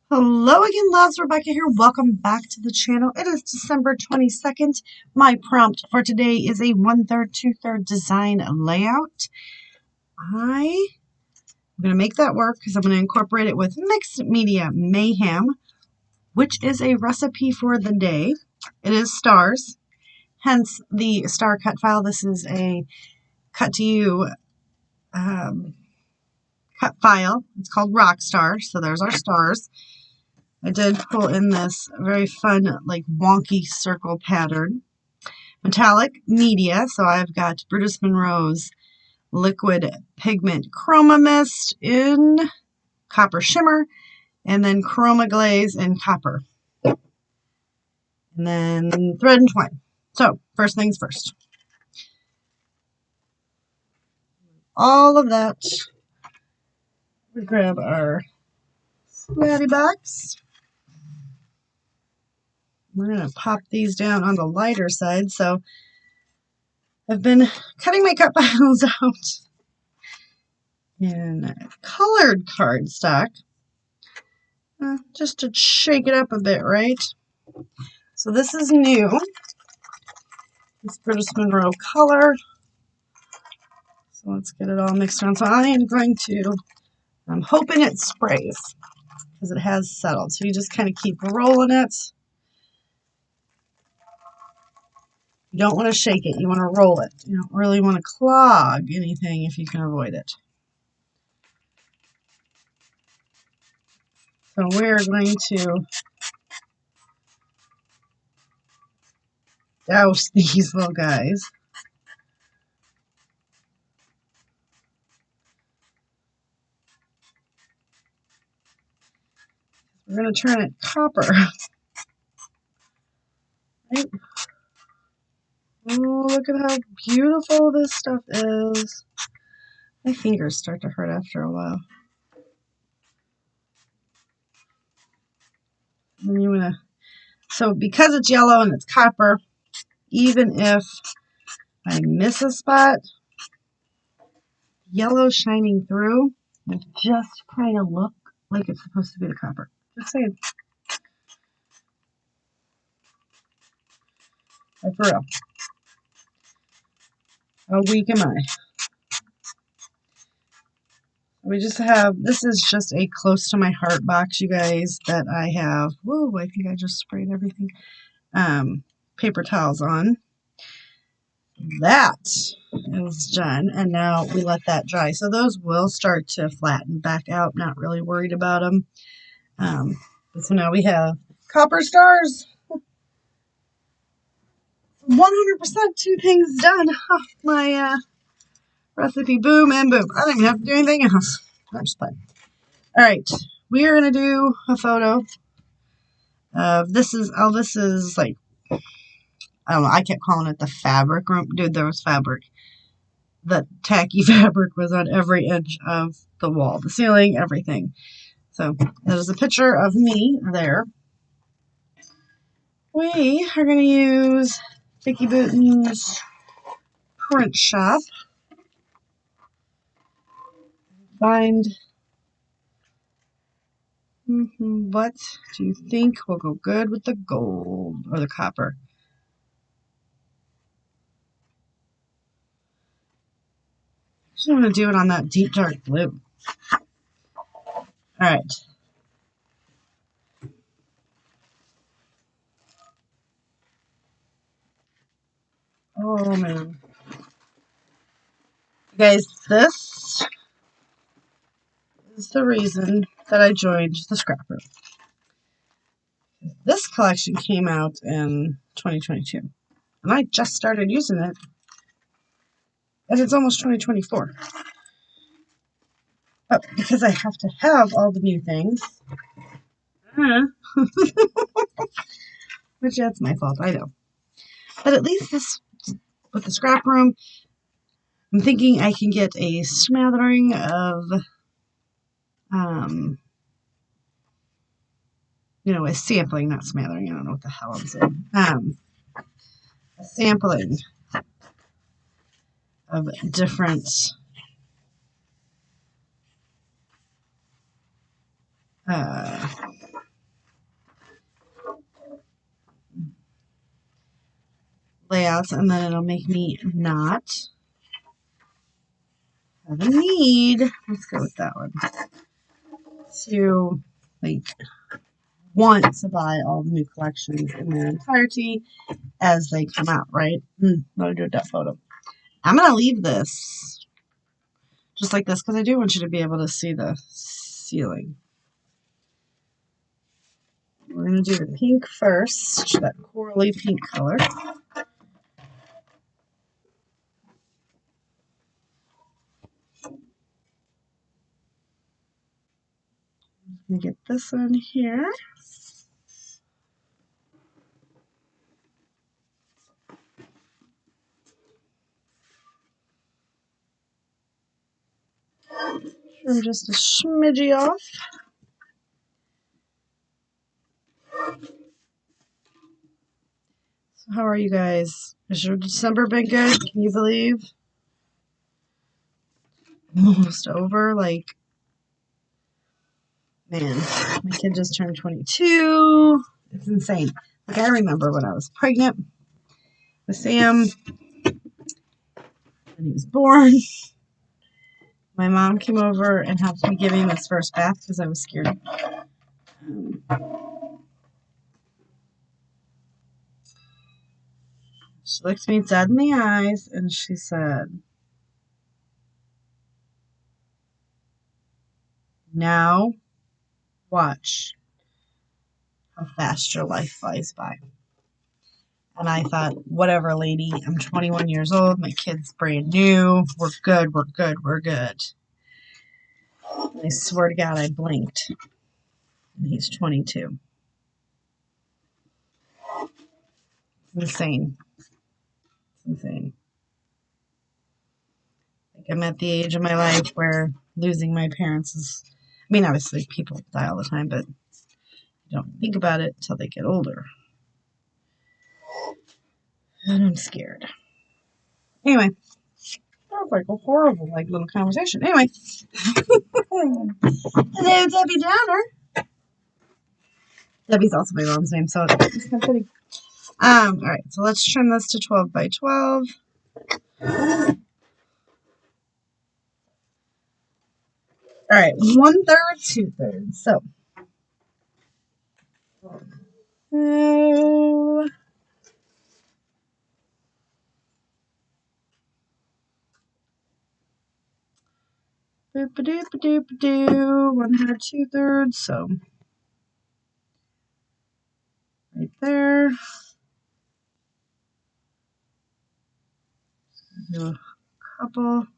Hello again, loves. Rebecca here. Welcome back to the channel. It is December 22nd. My prompt for today is a 1/3, 2/3 design layout. I'm going to make that work because I'm going to incorporate it with mixed media Mayhem, which is a recipe for the day. It is stars, hence the star cut file. This is a cut to you cut file. It's called Rockstar. So there's our stars. I did pull in this very fun, like wonky circle pattern. Metallic media, so I've got Brutus Monroe's liquid pigment chroma mist in copper shimmer, and then chroma glaze in copper. And then thread and twine. So, first things first. All of that. We grab our splatty box. We're going to pop these down on the lighter side. So I've been cutting my cut files out in colored cardstock, just to shake it up a bit, right? So this is new. It's Brutus Monroe color. So let's get it all mixed around. So I am going to, I'm hoping it sprays because it has settled. So you just kind of keep rolling it. You don't want to shake it. You want to roll it. You don't really want to clog anything if you can avoid it. So we're going to douse these little guys. We're going to turn it copper. Right? Oh, look at how beautiful this stuff is. My fingers start to hurt after a while. And you want to, so because it's yellow and it's copper, even if I miss a spot, yellow shining through, it just kind of look like it's supposed to be the copper. Just saying. Like for real. How weak am I? We just have, this is just a close to my heart box, you guys, that I have. Whoa, I think I just sprayed everything. Paper towels on. That is done, and now we let that dry. So those will start to flatten back out. Not really worried about them. So now we have copper stars. 100% two things done. My recipe, boom and boom. I don't even have to do anything else. I'm just playing. All right, we are gonna do a photo of this is like, I don't know. I kept calling it the fabric room. Dude, there was fabric. The tacky fabric was on every edge of the wall, the ceiling, everything. So there's a picture of me there. We are going to use Vicky Booten's print shop. Find, what do you think will go good with the gold or the copper? I just want to do it on that deep dark blue. All right. Oh man. You guys, this is the reason that I joined the scrap room. This collection came out in 2022, and I just started using it, and it's almost 2024. But because I have to have all the new things, which that's my fault, I know. But at least this, with the scrap room, I'm thinking I can get a smattering of, a sampling, not smattering, I don't know what the hell I'm saying. A sampling of different layouts, and then it'll make me not have a need. Let's go with that one. To like want to buy all the new collections in their entirety as they come out, right? Let me do that photo. I'm gonna leave this just like this because I do want you to be able to see the ceiling. We're gonna do the pink first, that corally pink color. Let me get this one here. Trim just a smidgy off. So how are you guys? Has your December been good? Can you believe? Almost over. Like, man, my kid just turned 22. It's insane. Like, I remember when I was pregnant with Sam when he was born. My mom came over and helped me give him his first bath because I was scared. She looked me dead in the eyes and she said, "Now watch how fast your life flies by." And I thought, whatever, lady. I'm 21 years old. My kid's brand new. We're good. We're good. We're good. And I swear to God, I blinked. And he's 22. It's insane. It's insane. Like, I'm at the age of my life where losing my parents is, I mean, obviously people die all the time, but you don't think about it until they get older. And I'm scared. Anyway, that was like a horrible, like, little conversation. Anyway. Hello, Debbie Downer. Debbie's also my mom's name, so it's kind of fitting. All right, so let's trim this to 12 by 12. All right, 1/3, 2/3. So, boop a doop a doop a doo. 1/3, 2/3. So, right there. Do a couple.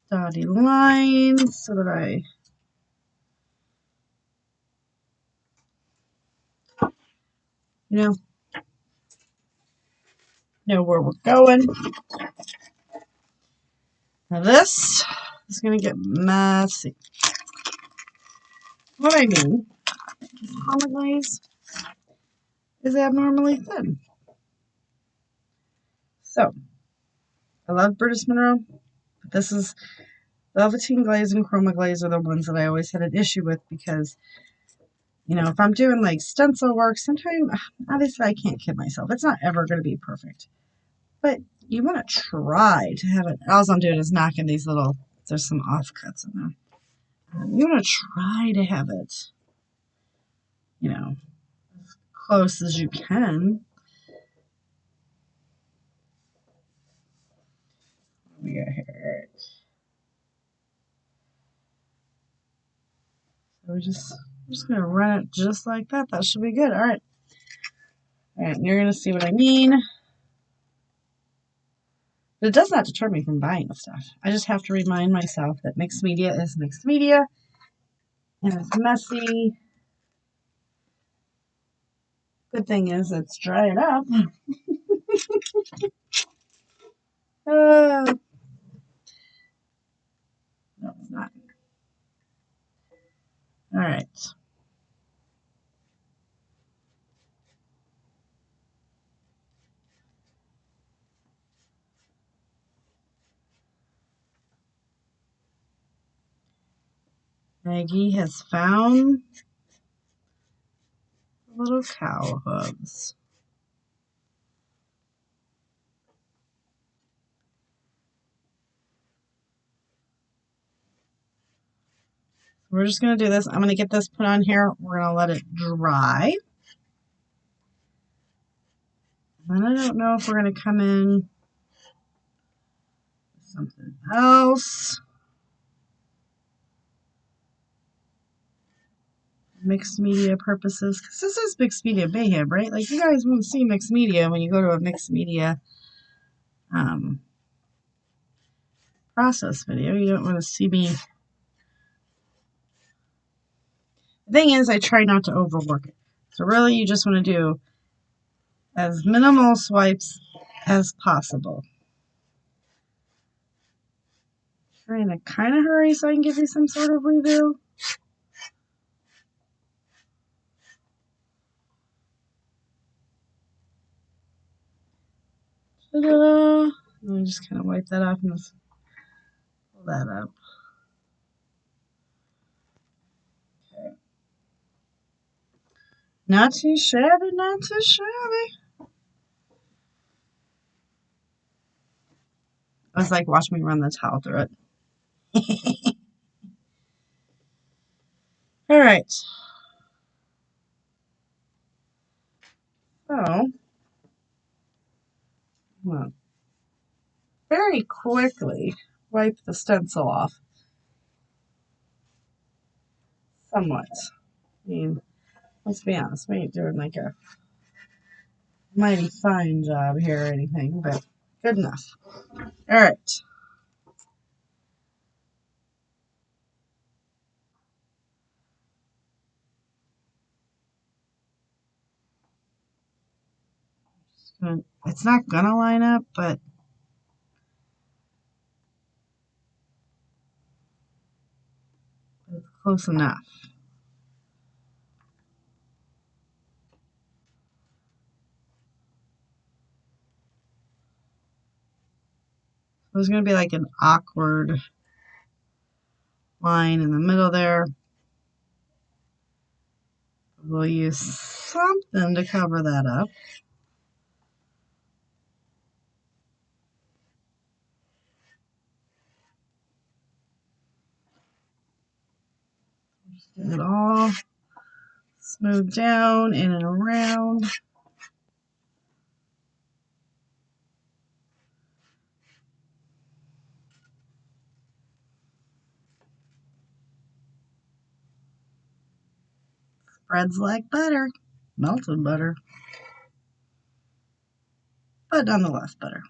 Dotty lines so that I know where we're going. Now this is going to get messy. What I mean is Chroma Glaze is abnormally thin. So, I love British Monroe, but this is Velveteen Glaze and Chroma Glaze are the ones that I always had an issue with because, if I'm doing like stencil work, sometimes, obviously I can't kid myself. It's not ever going to be perfect. But you want to try to have it. All I'm doing is knocking these little, there's some offcuts in there. You want to try to have it, as close as you can. What we got here? So we're just going to run it just like that. That should be good. All right. All right, and you're going to see what I mean. But it does not deter me from buying the stuff. I just have to remind myself that mixed media is mixed media. And it's messy. Good thing is it's drying up. No, it's not. All right. Maggie has found little cow hooves. We're just going to do this. I'm going to get this put on here. We're going to let it dry. And I don't know if we're going to come in with something else. Mixed media purposes. Because this is mixed media mayhem, right? Like, you guys won't see mixed media when you go to a mixed media process video. You don't want to see me. The thing is, I try not to overwork it. So really, you just want to do as minimal swipes as possible. Trying to kind of hurry so I can give you some sort of review. Ta-da! Let me just kind of wipe that off and just pull that up. Okay. Not too shabby, not too shabby. I was like, watch me run the towel through it. All right. So, well, very quickly wipe the stencil off. Somewhat. I mean, let's be honest, we ain't doing like a mighty fine job here or anything, but good enough. All right. It's not gonna line up, but it's close enough. There's gonna be like an awkward line in the middle there. We'll use something to cover that up. Just get it all smooth down in and around. Spreads like butter. Melted butter. But nonetheless butter.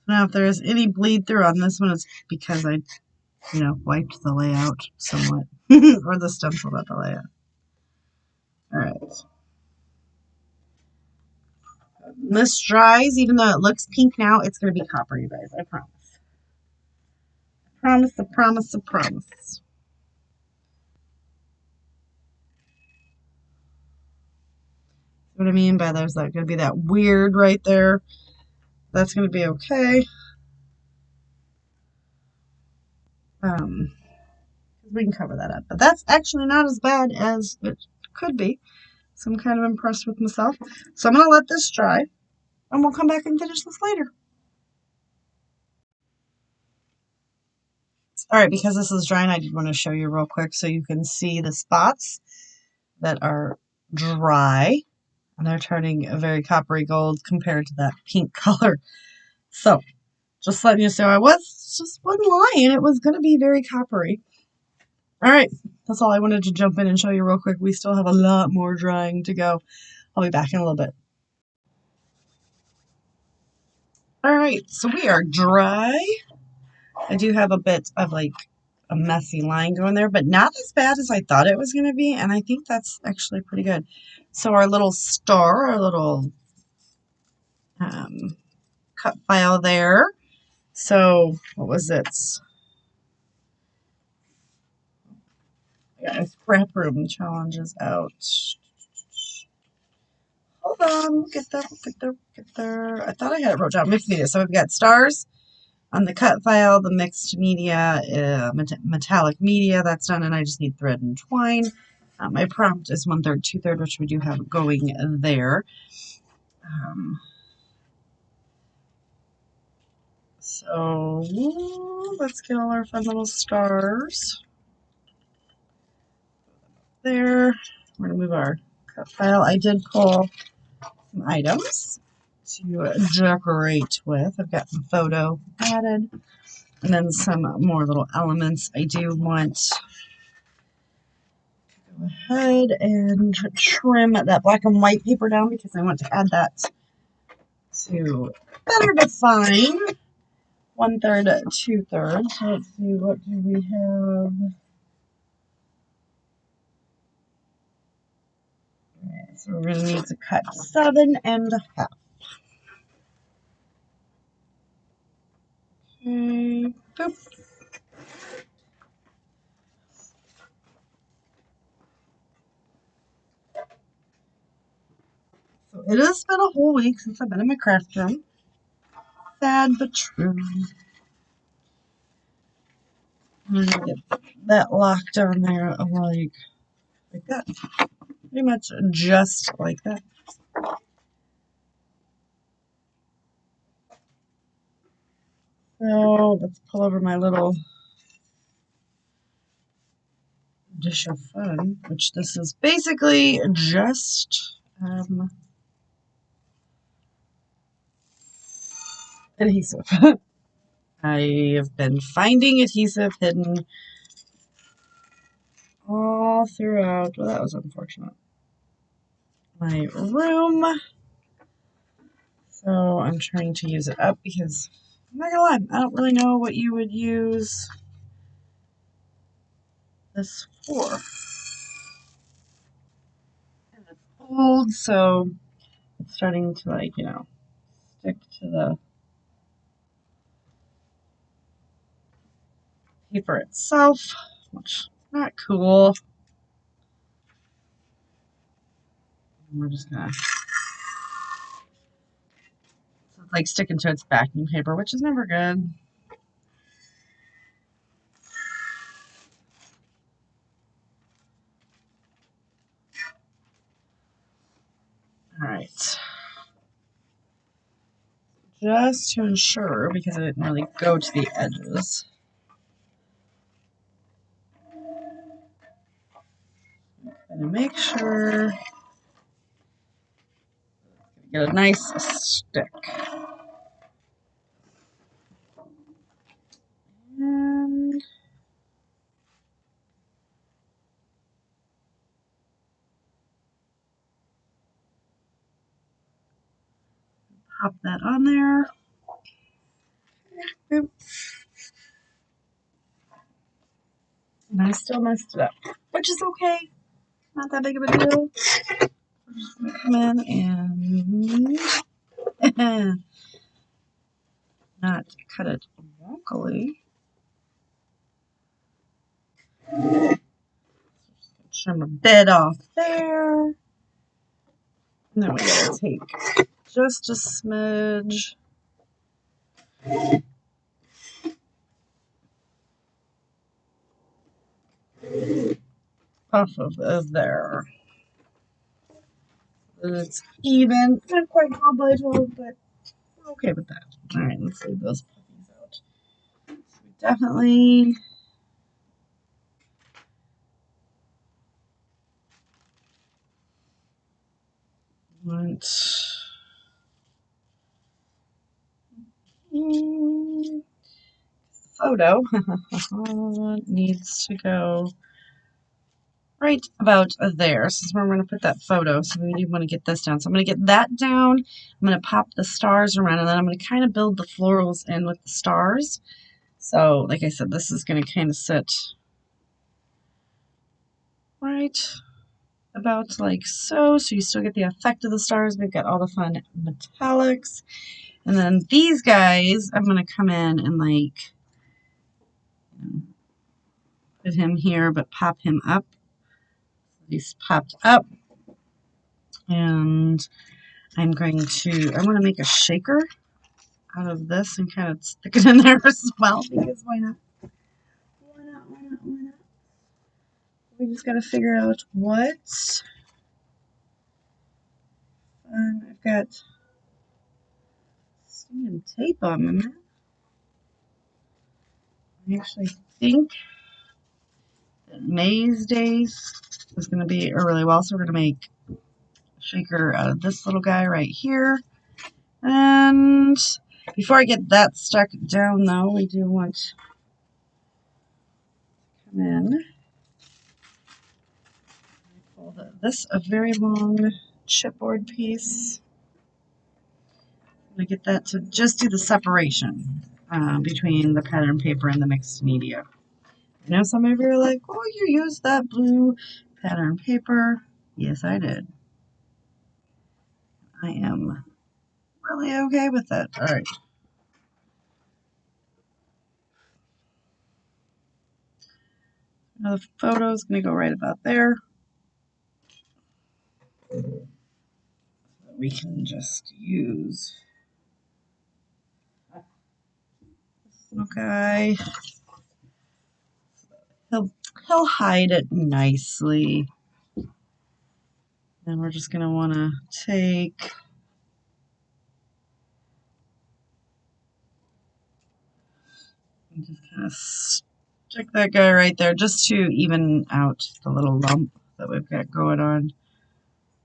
Now if there is any bleed through on this one, it's because I, wiped the layout somewhat. Or the stencil about the layout. Alright. This dries, even though it looks pink now, it's going to be copper, you guys. I promise. I promise. See what I mean by there's going to be that weird right there. That's going to be okay. We can cover that up. But that's actually not as bad as it could be. So I'm kind of impressed with myself. So I'm going to let this dry. And we'll come back and finish this later. Alright, because this is drying, I did want to show you real quick so you can see the spots that are dry. And they're turning a very coppery gold compared to that pink color. So, just letting you know, I wasn't lying. It was going to be very coppery. Alright, that's all I wanted to jump in and show you real quick. We still have a lot more drying to go. I'll be back in a little bit. Alright, so we are dry. I do have a bit of like a messy line going there, but not as bad as I thought it was going to be, and I think that's actually pretty good. So our little star, our little cut file there. So, what was it? Yeah, scrap room challenges out. Hold on, get there. I thought I had it wrote down. Mixed media. So we've got stars, On the cut file, the mixed media, metallic media, that's done, and I just need thread and twine. My prompt is 1/3, 2/3, which we do have going there. So let's get all our fun little stars. There. We're going to move our cut file. I did pull some items to decorate with. I've got some photo added, and then some more little elements. I do want to go ahead and trim that black and white paper down because I want to add that to better define 1/3, 2/3. So let's see, what do we have? Okay, so we're going to need to cut 7.5. Okay, boop. So it has been a whole week since I've been in my craft room. Sad but true. I'm gonna get that locked on there like that. Pretty much just like that. So let's pull over my little dish of fun, which this is basically just adhesive. I have been finding adhesive hidden all throughout. Well, that was unfortunate. My room. So I'm trying to use it up because I'm not gonna lie, I don't really know what you would use this for. And it's old, so it's starting to, like, you know, stick to the paper itself, which is not cool. And we're just gonna, so it's like sticking to its backing paper, which is never good. All right. Just to ensure, because I didn't really go to the edges. I'm gonna make sure get a nice stick. And pop that on there. Boop. And I still messed it up, which is okay. Not that big of a deal. I'm just gonna come in and not cut it wonkily. Trim a bit off there. And then we gotta take just a smidge off of there. And it's even. Not quite 12 by 12, but we're okay with that. Alright, let's leave those puppies out. So we definitely want the photo needs to go right about there. This is where I'm going to put that photo. So we want to get this down. So I'm going to get that down. I'm going to pop the stars around, and then I'm going to kind of build the florals in with the stars. So, like I said, this is going to kind of sit right about like so. So you still get the effect of the stars. We've got all the fun metallics. And then these guys, I'm going to come in and like put him here, but pop him up. He's popped up. And I want to make a shaker out of this and kind of stick it in there as well, because why not? Why not, why not, why not? We just gotta figure out what. I've got stinging tape on them. I actually think that May's Days is going to be really well, so we're going to make a shaker out of this little guy right here. And before I get that stuck down, though, we do want to come in. Pull this a very long chipboard piece. I'm going to get that to just do the separation between the pattern paper and the mixed media. I know some of you are like, oh, you used that blue pattern paper. Yes, I did. I am really okay with it. All right. Now the photo is going to go right about there. We can just use this little guy. He'll hide it nicely. And we're just going to want to take and just kind of stick that guy right there just to even out the little lump that we've got going on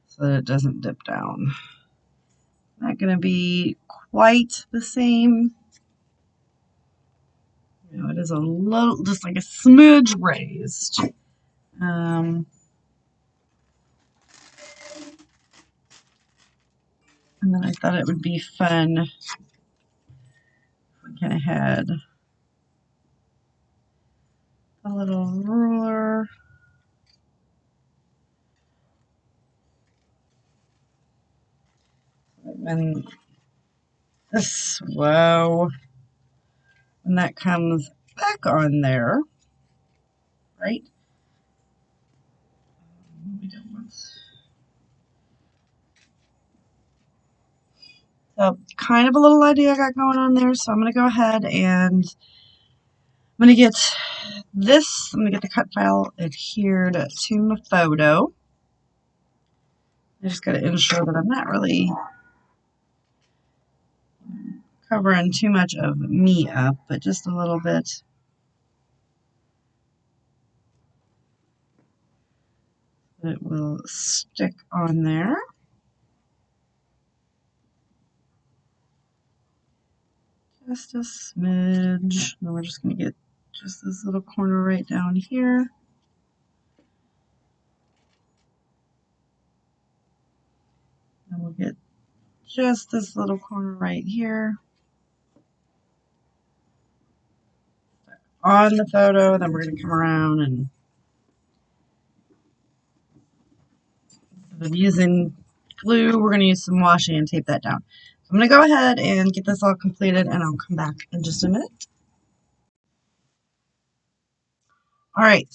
so that it doesn't dip down. Not going to be quite the same. You know, it is a little, just like a smidge raised. And then I thought it would be fun if we kind of had a little ruler. And this, whoa, and that comes back on there, right? We don't want. So kind of a little idea I got going on there. So I'm going to go ahead and I'm going to get this, I'm going to get the cut file adhered to my photo. I just got to ensure that I'm not really covering too much of me up, but just a little bit. It will stick on there. Just a smidge. Then we're just going to get just this little corner right down here. And we'll get just this little corner right here on the photo. Then we're going to come around and instead of using glue, we're going to use some washi and tape that down. So I'm going to go ahead and get this all completed and I'll come back in just a minute. All right.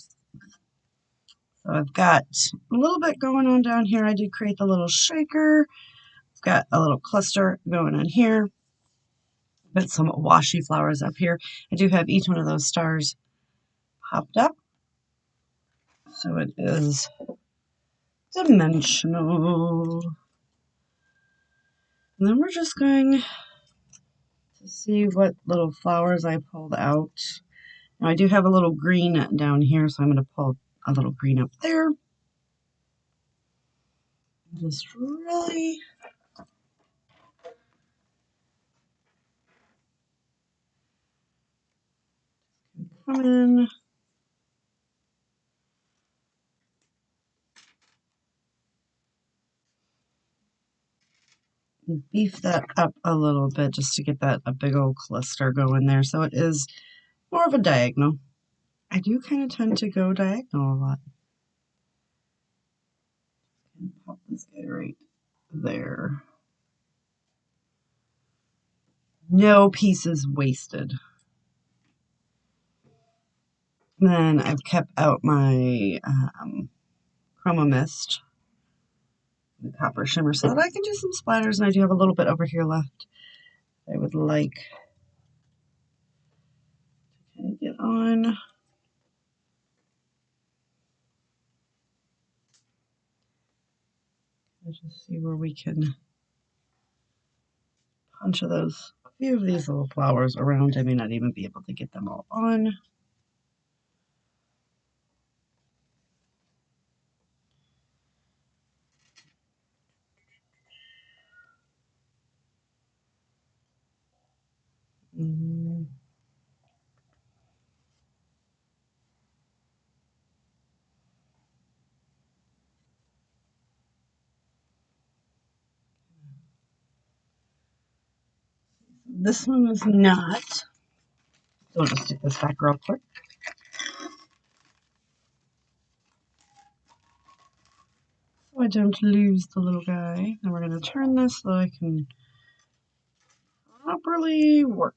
So I've got a little bit going on down here. I did create the little shaker. I've got a little cluster going on here. Put some washi flowers up here. I do have each one of those stars popped up. So it is dimensional. And then we're just going to see what little flowers I pulled out. Now I do have a little green down here, so I'm going to pull a little green up there. Just really come in. And beef that up a little bit just to get that a big old cluster going there. So it is more of a diagonal. I do kind of tend to go diagonal a lot. And pop this guy right there. No pieces wasted. Then I've kept out my chroma mist, the copper shimmer, so that I can do some splatters, and I do have a little bit over here left I would like to kind of get on. Let's just see where we can punch a few of these little flowers around. I may not even be able to get them all on. This one is not. So I'll just stick this back real quick. So I don't lose the little guy. Then we're going to turn this so I can properly work.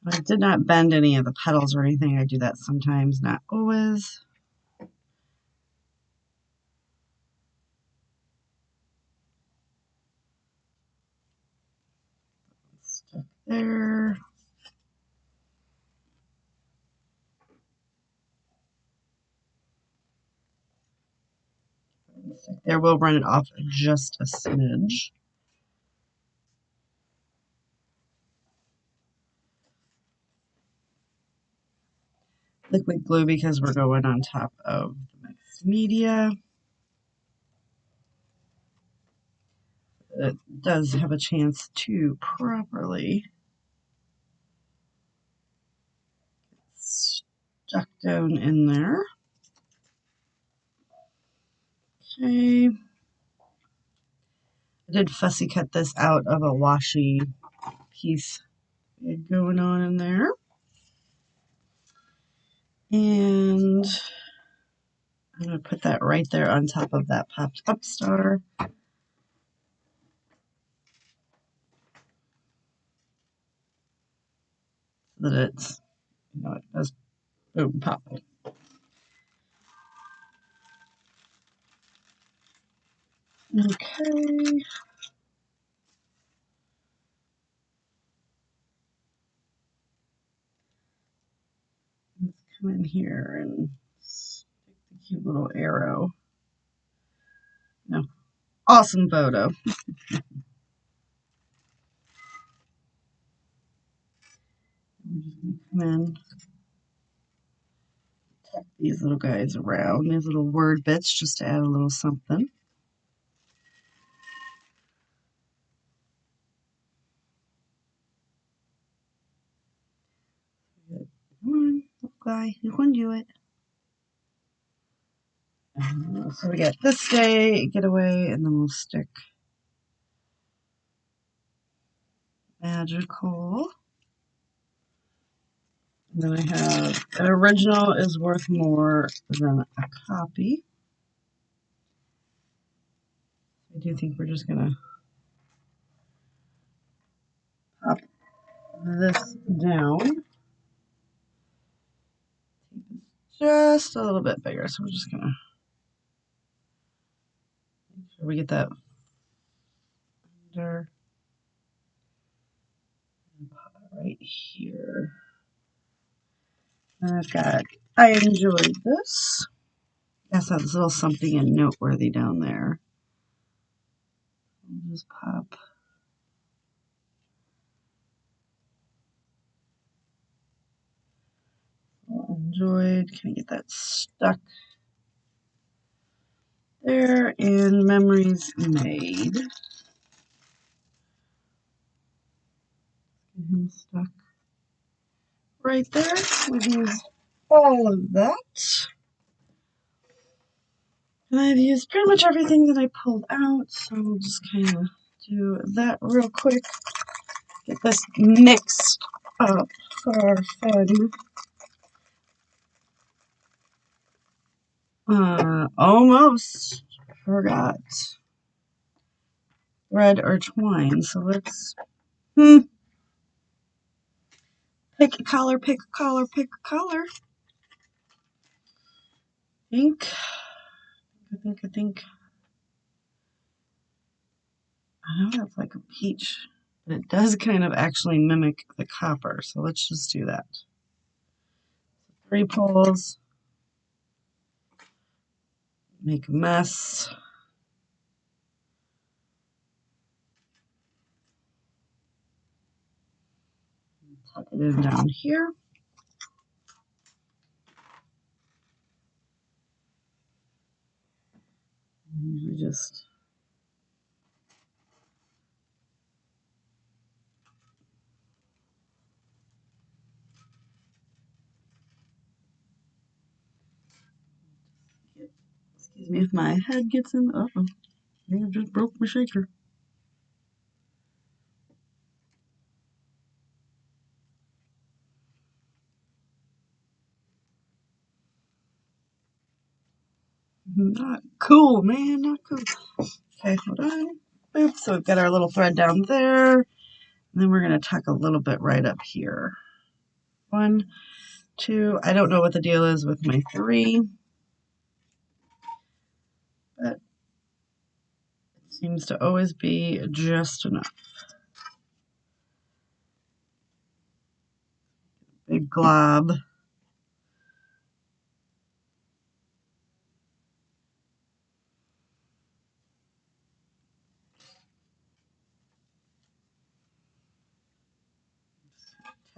I did not bend any of the petals or anything. I do that sometimes, not always. Stuck there. Stick there. We'll run it off just a smidge. Liquid glue because we're going on top of the mixed media. It does have a chance to properly stuck down in there. Okay. I did fussy cut this out of a washi piece going on in there. And I'm going to put that right there on top of that popped up star. So that it's, it does boom, pop. Okay. Let's come in here and stick the cute little arrow. No. Awesome photo. I'm just going to come in, tuck these little guys around, these little word bits, just to add a little something. Come on, little guy, you can do it. So we got this day, getaway, and then we'll stick magical. And then I have an original is worth more than a copy. I do think we're just gonna pop this down. Just a little bit bigger, so we're just gonna make sure we get that under and pop it right here. And I've got, I enjoyed this. Yes, that's a little something and noteworthy down there. I'll just pop. Well enjoyed. Can I get that stuck there? And memories made. Get him stuck right there. We've used all of that. And I've used pretty much everything that I pulled out, so we'll just kind of do that real quick. Get this mixed up for our fun. Almost forgot thread or twine, so let's pick a color, pick a color, pick a color. I think I know that's like a peach, but it does kind of actually mimic the copper, so let's just do that. 3 pulls, make a mess. Tuck it in down here. Usually just excuse me if my head gets in. Uh-oh. I think I just broke my shaker. Not cool, man. Not cool. Okay, hold on. Boop. So we've got our little thread down there. And then we're going to tuck a little bit right up here. 1, 2. I don't know what the deal is with my 3. But it seems to always be just enough. Big glob.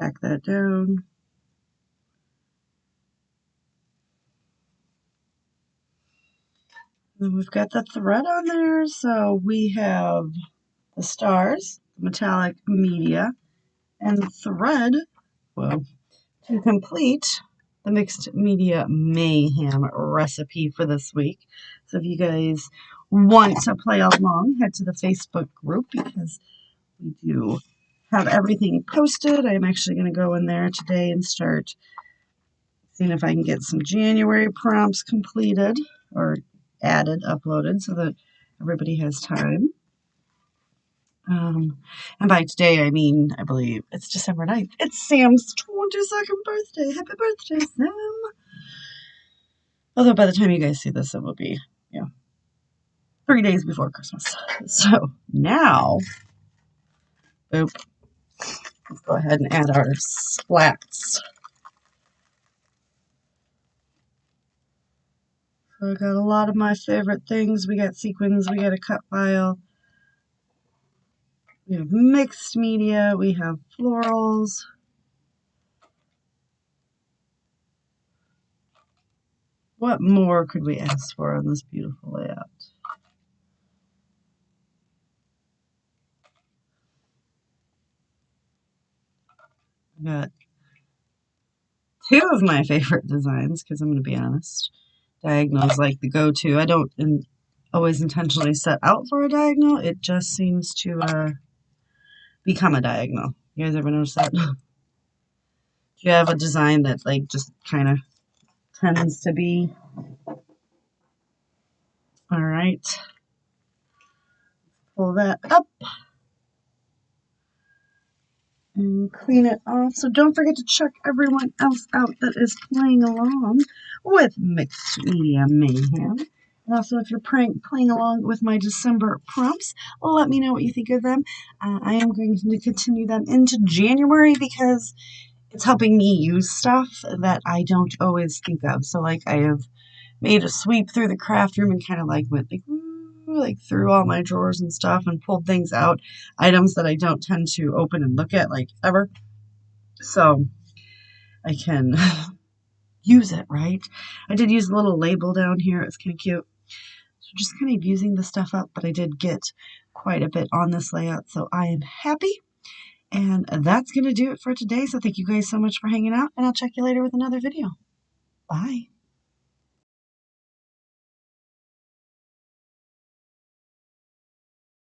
Tack that down. And we've got the thread on there, so we have the stars, metallic media, and the thread, well, to complete the mixed media mayhem recipe for this week. So if you guys want to play along, head to the Facebook group because we do have everything posted. I'm actually going to go in there today and start seeing if I can get some January prompts completed or added, uploaded, so that everybody has time. And by today, I mean, I believe it's December 9th. It's Sam's 22nd birthday. Happy birthday, Sam. Although by the time you guys see this, it will be, 3 days before Christmas. So now, boop, let's go ahead and add our splats. So I got a lot of my favorite things. We got sequins, we got a cut file. We have mixed media, we have florals. What more could we ask for on this beautiful layout? I got 2 of my favorite designs, because I'm going to be honest. Diagonal is like the go-to. I don't always intentionally set out for a diagonal. It just seems to become a diagonal. You guys ever notice that? Do you have a design that like just kind of tends to be? All right. Pull that up. And clean it off. So don't forget to check everyone else out that is playing along with Mixed Media Mayhem. And also, if you're playing along with my December prompts, let me know what you think of them. I am going to continue them into January because it's helping me use stuff that I don't always think of. So, like, I have made a sweep through the craft room and kind of like went like through all my drawers and stuff and pulled things out, items that I don't tend to open and look at like ever. So I can use it, right? I did use a little label down here. It's kind of cute. So just kind of using the stuff up, but I did get quite a bit on this layout. So I am happy. And that's going to do it for today. So thank you guys so much for hanging out, and I'll check you later with another video. Bye.